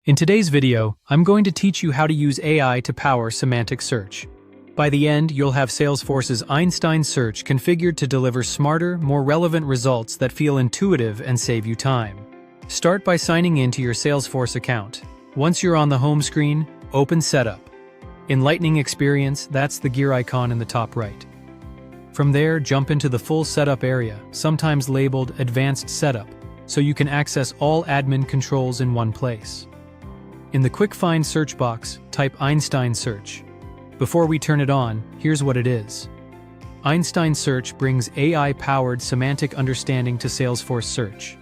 In today's video, I'm going to teach you how to use AI to power Semantic Search. By the end, you'll have Salesforce's Einstein Search configured to deliver smarter, more relevant results that feel intuitive and save you time. Start by signing in to your Salesforce account. Once you're on the home screen, open Setup. In Lightning Experience, that's the gear icon in the top right. From there, jump into the full setup area, sometimes labeled Advanced Setup, so you can access all admin controls in one place. In the Quick Find search box, type Einstein Search. Before we turn it on, here's what it is. Einstein Search brings AI-powered semantic understanding to Salesforce Search.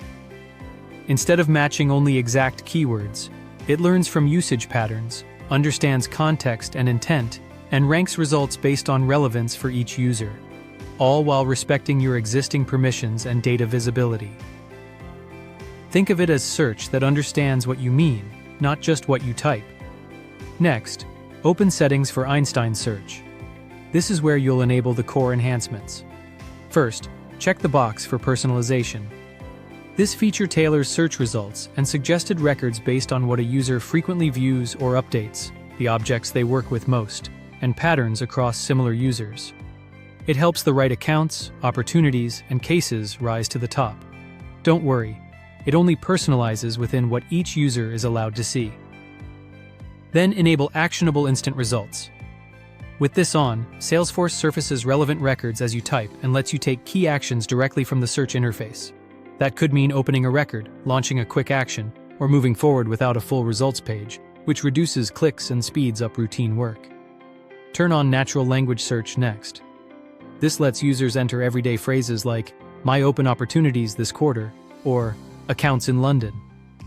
Instead of matching only exact keywords, it learns from usage patterns, understands context and intent, and ranks results based on relevance for each user, all while respecting your existing permissions and data visibility. Think of it as search that understands what you mean, not just what you type. Next, open Settings for Einstein Search. This is where you'll enable the core enhancements. First, check the box for Personalization. This feature tailors search results and suggested records based on what a user frequently views or updates, the objects they work with most, and patterns across similar users. It helps the right accounts, opportunities, and cases rise to the top. Don't worry, it only personalizes within what each user is allowed to see. Then enable Actionable Instant Results. With this on, Salesforce surfaces relevant records as you type and lets you take key actions directly from the search interface. That could mean opening a record, launching a quick action, or moving forward without a full results page, which reduces clicks and speeds up routine work. Turn on Natural Language Search next. This lets users enter everyday phrases like, "My open opportunities this quarter," or "Accounts in London,"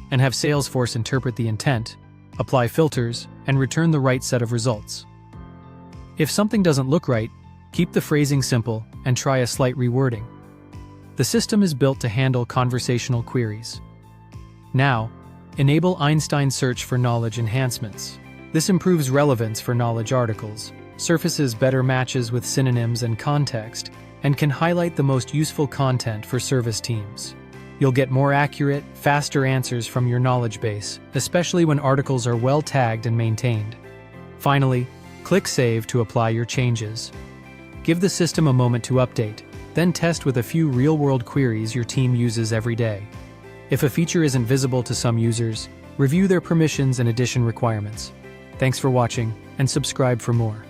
and have Salesforce interpret the intent, apply filters, and return the right set of results. If something doesn't look right, keep the phrasing simple and try a slight rewording. The system is built to handle conversational queries. Now, enable Einstein Search for knowledge enhancements. This improves relevance for knowledge articles, surfaces better matches with synonyms and context, and can highlight the most useful content for service teams. You'll get more accurate, faster answers from your knowledge base, especially when articles are well tagged and maintained. Finally, click Save to apply your changes. Give the system a moment to update, then test with a few real-world queries your team uses every day. If a feature isn't visible to some users, review their permissions and addition requirements. Thanks for watching, and subscribe for more.